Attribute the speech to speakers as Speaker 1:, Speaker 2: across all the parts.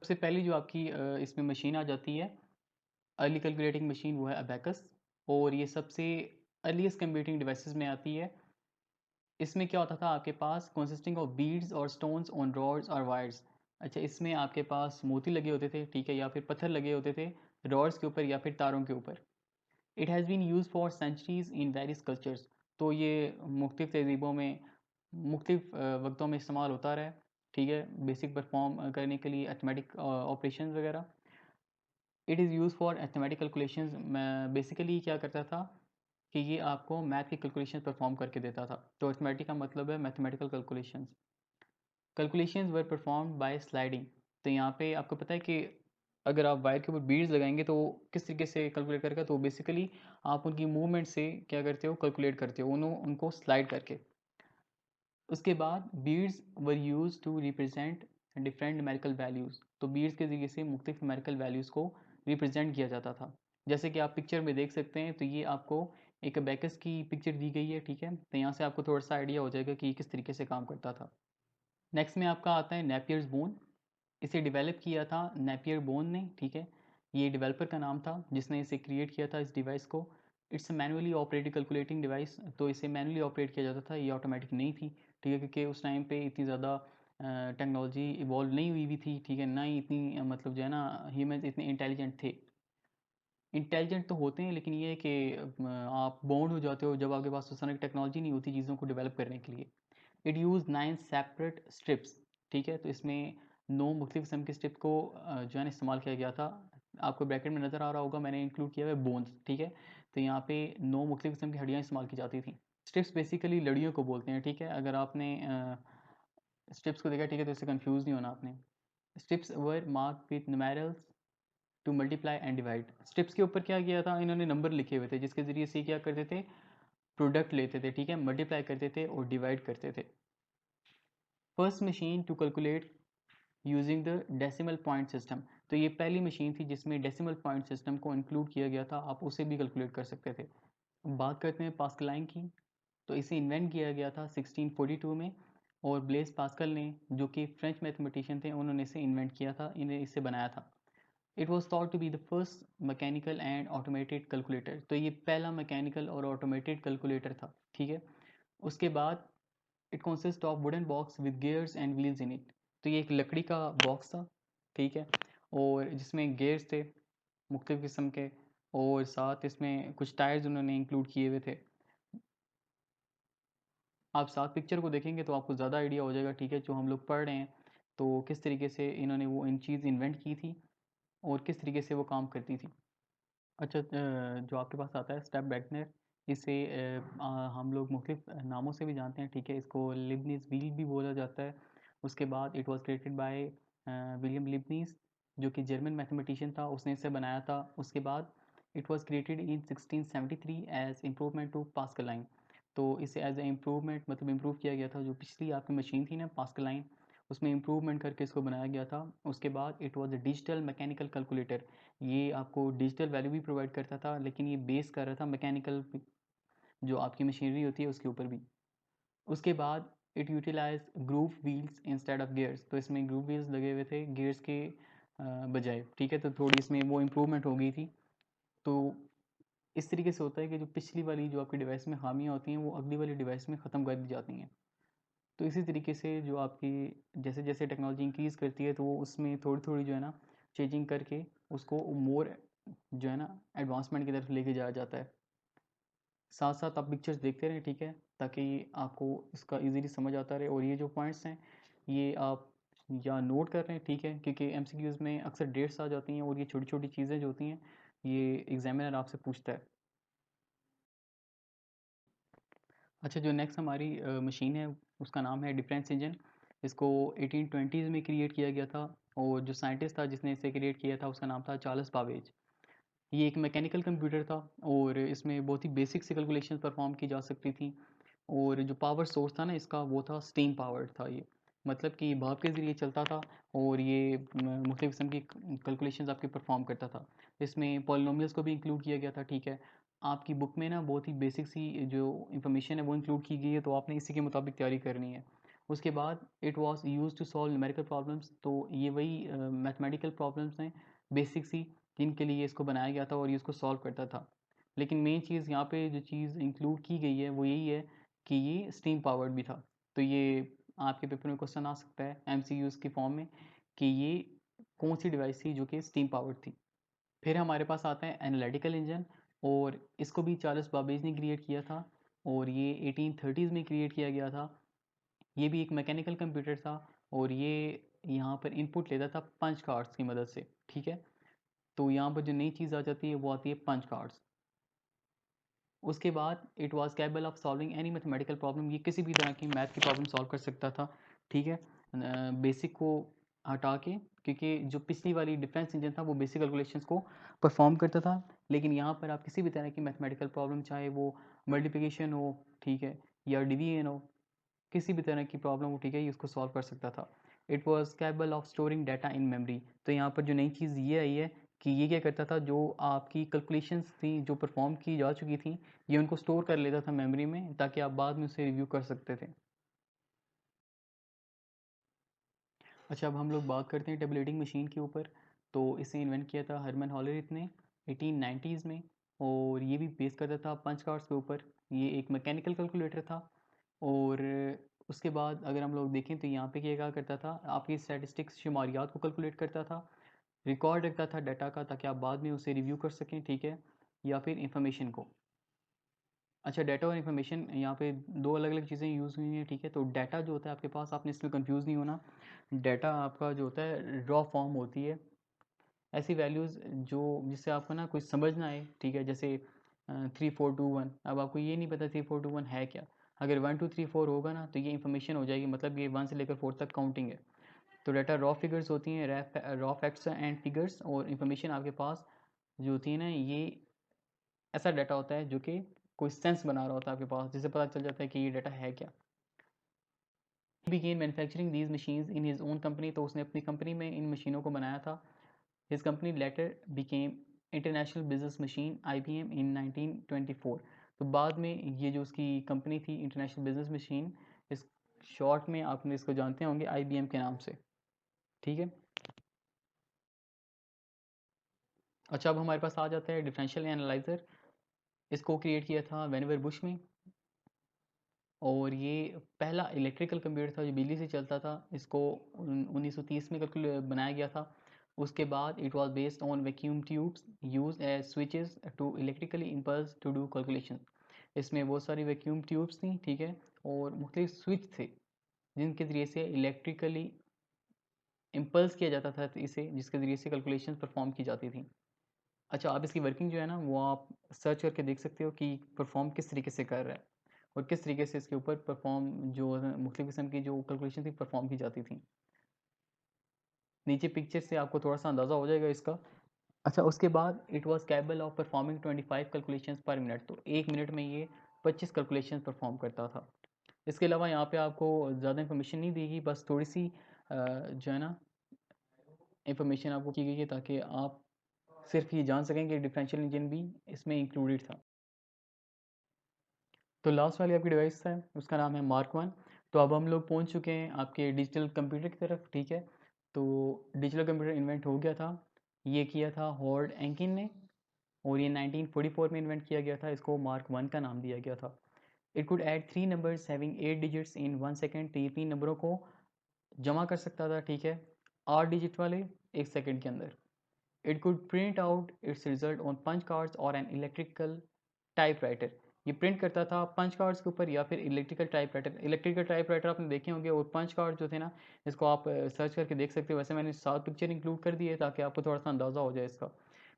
Speaker 1: सबसे पहली जो आपकी इसमें मशीन आ जाती है अर्ली कैलकुलेटिंग मशीन, वो है अबेकस। और ये सबसे अर्लीस्ट कंप्यूटिंग डिवाइसेस में आती है। इसमें क्या होता था आपके पास, कंसिस्टिंग ऑफ बीड्स और स्टोन्स ऑन रॉड्स और वायर्स। अच्छा, इसमें आपके पास मोती लगे होते थे, ठीक है, या फिर पत्थर लगे होते थे रॉड्स के ऊपर या फिर तारों के ऊपर। It has been used for centuries in various cultures. तो ये मुख्तलिफ तहजीबों में मुख्तलिफ वक्तों में इस्तेमाल होता रहा है, ठीक है, बेसिक परफॉर्म करने के लिए अर्थमेटिक ऑपरेशन वगैरह। It is use for arithmetic calculations. मैं बेसिकली क्या करता था कि ये आपको मैथ की कैलकुलेशन परफॉर्म करके देता था। तो अर्थमेटिक का मतलब है mathematical calculations. Calculations were performed by sliding. तो यहाँ पे आपको पता है कि अगर आप वायर के ऊपर बीड्स लगाएंगे तो किस तरीके से कैलकुलेट करेगा, तो बेसिकली आप उनकी मूवमेंट से क्या करते हो, कैलकुलेट करते हो उनको स्लाइड करके। उसके बाद beads were used to represent different numerical values. तो बीड्स के ज़रिए से मुख्तलिफ न्यूमेरिकल वैल्यूज़ को रिप्रेजेंट किया जाता था। जैसे कि आप पिक्चर में देख सकते हैं, तो ये आपको एक अबेकस की पिक्चर दी गई है, ठीक है। तो यहाँ से आपको थोड़ा सा आइडिया हो जाएगा कि किस तरीके से काम करता था। नेक्स्ट में आपका आता है नेपियर्स बोन। इसे डेवलप किया था नेपियर बोन ने, ठीक है। ये डेवलपर का नाम था जिसने इसे क्रिएट किया था, इस डिवाइस को। It's manually operated calculating device. तो इसे मैनुअली ऑपरेट किया जाता था, ये ऑटोमेटिक नहीं थी, ठीक है, क्योंकि उस टाइम पे इतनी ज़्यादा टेक्नोलॉजी इवॉल्व नहीं हुई भी थी, ठीक है, ना ही इतनी मतलब जो है ना ह्यूमंस इतने इंटेलिजेंट थे। इंटेलिजेंट तो होते हैं, लेकिन ये है कि आप बाउंड हो जाते हो जब आपके पास उस तरह की टेक्नोलॉजी नहीं होती चीज़ों को डेवलप करने के लिए। इट यूज़ 9 सेपरेट स्ट्रिप्स, ठीक है। तो इसमें 9 मुख्तलिफ किस्म के स्ट्रिप को जो है ना इस्तेमाल किया गया था। आपको ब्रैकेट में नज़र आ रहा होगा, मैंने इंक्लूड किया हुआ है बोन्स, ठीक है। तो यहाँ पे 9 मुख्तलिफ किस्म की हड्डियाँ इस्तेमाल की जाती थी। स्ट्रिप्स बेसिकली लड़ियों को बोलते हैं, ठीक है। अगर आपने स्ट्रिप्स को देखा, ठीक है, तो इससे कंफ्यूज नहीं होना आपने। Strips were marked with numerals to multiply and divide. Strips के ऊपर क्या किया था, इन्होंने नंबर लिखे हुए थे जिसके ज़रिए से क्या करते थे, प्रोडक्ट लेते थे, ठीक है, मल्टीप्लाई करते थे और डिवाइड करते थे। First machine to calculate using the decimal point system. तो ये पहली मशीन थी जिसमें डेसिमल पॉइंट सिस्टम को इंक्लूड किया गया था, आप उसे भी कैलकुलेट कर सकते थे। बात करते हैं पास्कलाइन की। तो इसे इन्वेंट किया गया था 1642 में, और ब्लेस पास्कल ने, जो कि फ्रेंच मैथमेटिशियन थे, उन्होंने इसे इन्वेंट किया था, इन्हें इसे बनाया था। It was thought to be the first mechanical and automated calculator. तो ये पहला मैकेनिकल और ऑटोमेटेड कैलकुलेटर था, ठीक है। उसके बाद it consist of wooden box with gears and wheels in it. तो ये एक लकड़ी का बॉक्स था, ठीक है, और जिसमें गियर्स थे मुख्तलिफ किस्म के, और साथ इसमें कुछ टायर्स उन्होंने इंक्लूड किए हुए थे। आप साथ पिक्चर को देखेंगे तो आपको ज़्यादा आइडिया हो जाएगा, ठीक है, जो हम लोग पढ़ रहे हैं, तो किस तरीके से इन्होंने वो इन चीज़ इन्वेंट की थी और किस तरीके से वो काम करती थी। अच्छा, जो आपके पास आता है स्टेप वैगनर, इसे हम लोग मुख्तलिफ नामों से भी जानते हैं, ठीक है। इसको लिबनीज़ व्हील भी बोला जाता है। उसके बाद it was created by William Leibniz, जो कि जर्मन मैथमेटिशियन था, उसने इसे बनाया था। उसके बाद it was created in 1673 as improvement to Pascaline. तो इसे एज ए इम्प्रूवमेंट मतलब इम्प्रूव किया गया था, जो पिछली आपकी मशीन थी ना पास्कल लाइन, उसमें इम्प्रूवमेंट करके इसको बनाया गया था। उसके बाद it was a digital mechanical calculator. ये आपको डिजिटल वैल्यू भी प्रोवाइड करता था, लेकिन ये बेस कर रहा था मैकेनिकल जो आपकी मशीनरी होती है उसके ऊपर भी। उसके बाद it utilize groove wheels instead of gears. तो इसमें ग्रूव व्हील्स लगे हुए थे गियर्स के बजाय, ठीक है। तो थोड़ी इसमें वो इम्प्रूवमेंट हो गई थी। तो इस तरीके से होता है कि जो पिछली वाली जो आपकी डिवाइस में खामियाँ होती हैं वो अगली वाली डिवाइस में ख़त्म कर दी जाती हैं। तो इसी तरीके से जो आपकी जैसे जैसे टेक्नोलॉजी इंक्रीज़ करती है, तो वो उसमें थोड़ी थोड़ी जो है ना चेंजिंग करके उसको मोर जो है ना एडवांसमेंट की तरफ लेके जाया जाता है। साथ साथ आप पिक्चर्स देखते रहें, ठीक है, ताकि आपको इसका इजीली समझ आता रहे। और ये जो पॉइंट्स हैं ये आप या नोट कर रहे हैं, ठीक है, क्योंकि एमसीक्यूज़ में अक्सर डेट्स आ जाती हैं और ये छोटी छोटी चीज़ें जो होती हैं ये एग्जामिनर आपसे पूछता है। अच्छा, जो नेक्स्ट हमारी मशीन है उसका नाम है डिफरेंस इंजन। इसको 1820s में क्रिएट किया गया था, और जो साइंटिस्ट था जिसने इसे क्रिएट किया था उसका नाम था चार्ल्स बाबेज। ये एक मैकेनिकल कंप्यूटर था, और इसमें बहुत ही बेसिक से कैलकुलेशन परफॉर्म की जा सकती थी। और जो पावर सोर्स था ना इसका, वो था स्टीम पावर्ड था ये, मतलब कि भाप के ज़रिए चलता था। और ये मुख्तलिफ किस्म की कैलकुलेशंस आपके परफॉर्म करता था। इसमें पॉलिनोमियल्स को भी इंक्लूड किया गया था, ठीक है। आपकी बुक में ना बहुत ही बेसिक सी जो इन्फॉर्मेशन है वो इंक्लूड की गई है, तो आपने इसी के मुताबिक तैयारी करनी है। उसके बाद it was used to solve numerical problems, तो ये वही मैथमेटिकल प्रॉब्लम्स हैं बेसिक सी, जिनके लिए इसको बनाया गया था और ये इसको सॉल्व करता था। लेकिन मेन चीज़ यहाँ पे जो चीज़ इंक्लूड की गई है वो यही है कि ये स्टीम पावर्ड भी था। तो ये आपके पेपर में क्वेश्चन आ सकता है एमसीक्यूज़ की फॉर्म में कि ये कौन सी डिवाइस थी जो कि स्टीम पावर्ड थी। फिर हमारे पास आता है एनालिटिकल इंजन, और इसको भी चार्ल्स बाबेज ने क्रिएट किया था और ये 1830s में क्रिएट किया गया था। ये भी एक मैकेनिकल कंप्यूटर था और ये यहाँ पर इनपुट लेता था पंच कार्ड्स की मदद से, ठीक है। तो यहाँ पर जो नई चीज़ आ जाती है वो आती है पंच कार्ड्स। उसके बाद it was capable of solving any mathematical problem, ये किसी भी तरह की मैथ की प्रॉब्लम सॉल्व कर सकता था, ठीक है। बेसिक को हटा के, क्योंकि जो पिछली वाली डिफेंस इंजन था वो बेसिक कैलकुलेशंस को परफॉर्म करता था, लेकिन यहाँ पर आप किसी भी तरह की मैथमेटिकल प्रॉब्लम, चाहे वो मल्टीप्लिकेशन हो, ठीक है, या डिवीजन हो, किसी भी तरह की प्रॉब्लम हो, ठीक है, ये उसको सॉल्व कर सकता था। It was capable of storing data in memory. तो यहाँ पर जो नई चीज़ ये आई है कि ये क्या करता था, जो आपकी कैलकुलेशंस थी जो परफॉर्म की जा चुकी थी, ये उनको स्टोर कर लेता था मेमोरी में, ताकि आप बाद में उसे रिव्यू कर सकते थे। अच्छा, अब हम लोग बात करते हैं टेबलेटिंग मशीन के ऊपर। तो इसे इन्वेंट किया था हरमन हॉलरिथ ने 1890s में, और ये भी बेस करता था पंच कार्ड्स के ऊपर। ये एक मैकेनिकल कैलकुलेटर था। और उसके बाद अगर हम लोग देखें तो यहाँ पे क्या करता था, आपकी स्टैटिस्टिक्स शुमारियात को कैलकुलेट करता था, रिकॉर्ड रखता था डाटा का, ताकि आप बाद में उसे रिव्यू कर सकें, ठीक है, या फिर इंफॉर्मेशन को। अच्छा, डाटा और इन्फॉर्मेशन, यहाँ पे दो अलग अलग चीज़ें यूज़ हुई हैं, ठीक है। तो डाटा जो होता है आपके पास, आपने इसमें कंफ्यूज नहीं होना। डाटा आपका जो होता है रॉ फॉर्म होती है, ऐसी वैल्यूज़ जो जिससे आपको ना कुछ समझ ना आए, ठीक है। जैसे 3421, अब आपको ये नहीं पता 3421 है क्या। अगर 1234 होगा ना तो ये इन्फॉर्मेशन हो जाएगी, मतलब ये 1 से लेकर 4 तक काउंटिंग है। तो डाटा रॉ फिगर्स होती हैं, रॉ फैक्ट्स एंड फिगर्स, और इन्फॉर्मेशन आपके पास जो होती है ना, ये ऐसा डाटा होता है जो कि कोई सेंस बना रहा होता है आपके पास, जिससे पता चल जाता है कि ये डाटा है क्या। Began manufacturing these machines in his own company, तो उसने अपनी कंपनी में इन मशीनों को बनाया था। His company letter became international business machine IBM इन 1924। तो बाद में ये जो उसकी कंपनी थी इंटरनेशनल बिजनेस मशीन, इस शॉर्ट में आपने इसको जानते होंगे IBM के नाम से, ठीक है। अच्छा, अब हमारे पास आ जाता है डिफरेंशियल एनालाइजर। इसको क्रिएट किया था वेनवर बुश में, और ये पहला इलेक्ट्रिकल कंप्यूटर था जो बिजली से चलता था। इसको 1930 में बनाया गया था। उसके बाद it was based on vacuum tubes used as switches to electrically impulse to do calculation. इसमें बहुत सारी वैक्यूम ट्यूब्स थी, ठीक है, और मुख्तलिफ स्विच थे जिनके ज़रिए से इलेक्ट्रिकली इम्पल्स किया जाता था इसे, जिसके ज़रिए से कैलकुलेशन परफॉर्म की जाती थी। अच्छा, आप इसकी वर्किंग जो है ना वो आप सर्च करके देख सकते हो कि परफॉर्म किस तरीके से कर रहा है, और किस तरीके से इसके ऊपर परफॉर्म जो मुख्तलिफ किस्म की जो कैलकुलेशन थी परफॉर्म की जाती थी। नीचे पिक्चर से आपको थोड़ा सा अंदाज़ा हो जाएगा इसका। अच्छा, उसके बाद it was capable of performing 25 calculations पर मिनट, तो एक मिनट में ये 25 कैलकुलेशन परफॉर्म करता था। इसके अलावा यहाँ पे आपको ज़्यादा इन्फॉर्मेशन नहीं देगी, बस थोड़ी सी जो है ना इन्फॉर्मेशन आपको की गई है, ताकि आप सिर्फ ये जान सकें कि डिफरेंशियल इंजन भी इसमें इंक्लूडेड था। तो लास्ट वाली आपकी डिवाइस है उसका नाम है मार्क वन। तो अब हम लोग पहुंच चुके हैं आपके डिजिटल कंप्यूटर की तरफ, ठीक है। तो डिजिटल कंप्यूटर इन्वेंट हो गया था, ये किया था हॉवर्ड एंकिन ने, और ये 1944 में इन्वेंट किया गया था। इसको मार्क वन का नाम दिया गया था। It could add 3 numbers having 8 digits in 1 second, तो ये 3 नंबरों को जमा कर सकता था, ठीक है, 8 डिजिट वाले 1 सेकेंड के अंदर। It could print out its result on punch cards और एन इलेक्ट्रिकल टाइपराइटर। ये प्रिंट करता था पंच कार्ड्स के ऊपर या फिर इलेक्ट्रिकल टाइपराइटर। इलेक्ट्रिकल टाइपराइटर आपने देखे होंगे, और पंच कार्ड जो थे ना, इसको आप सर्च करके देख सकते हो। वैसे मैंने 7 पिक्चर इंक्लूड कर दी है ताकि आपको थोड़ा सा अंदाज़ा हो जाए इसका।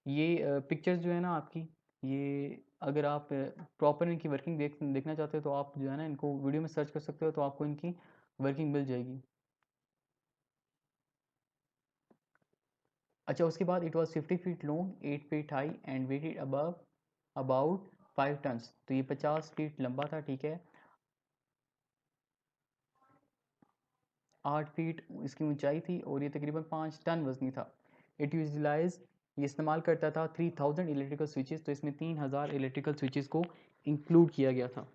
Speaker 1: ये पिक्चर्स जो है ना आपकी, ये अगर आप प्रॉपर इनकी वर्किंग देखना चाहते हो तो आप जो है ना इनको वीडियो में सर्च कर सकते हो, तो आपको इनकी वर्किंग मिल जाएगी। अच्छा, उसके बाद it was 50 feet long, 8 feet high and weighted above about 5 tons. तो ये 50 फीट लंबा था, ठीक है, 8 फीट इसकी ऊंचाई थी, और ये तकरीबन 5 टन वजनी था। इट यूटिलाइज, ये इस्तेमाल करता था 3000 इलेक्ट्रिकल स्विचेस, तो इसमें 3000 इलेक्ट्रिकल स्विचेस को इंक्लूड किया गया था।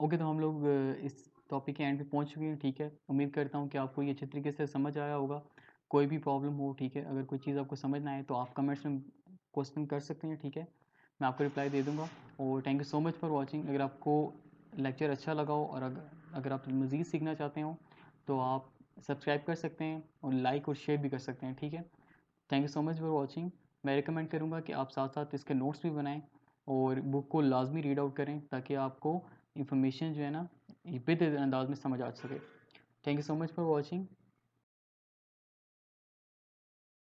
Speaker 1: ओके, तो हम लोग इस टॉपिक के एंड पे पहुंच चुके हैं, ठीक है। उम्मीद करता हूँ कि आपको ये अच्छे तरीके से समझ आया होगा। कोई भी प्रॉब्लम हो, ठीक है, अगर कोई चीज़ आपको समझ ना आए तो आप कमेंट्स में क्वेश्चन कर सकते हैं, ठीक है, मैं आपको रिप्लाई दे दूँगा। और thank you so much for watching. अगर आपको लेक्चर अच्छा लगा हो और अगर आप मज़ीद सीखना चाहते हो तो आप सब्सक्राइब कर सकते हैं और लाइक और शेयर भी कर सकते हैं, ठीक है। Thank you so much for watching. मैं रिकमेंड करूँगा कि आप साथ साथ इसके नोट्स भी बनाएं और बुक को लाजमी रीड आउट करें ताकि आपको इन्फॉर्मेशन जो है ना ये बेहतर अंदाज में समझ आ सके। Thank you so much for watching.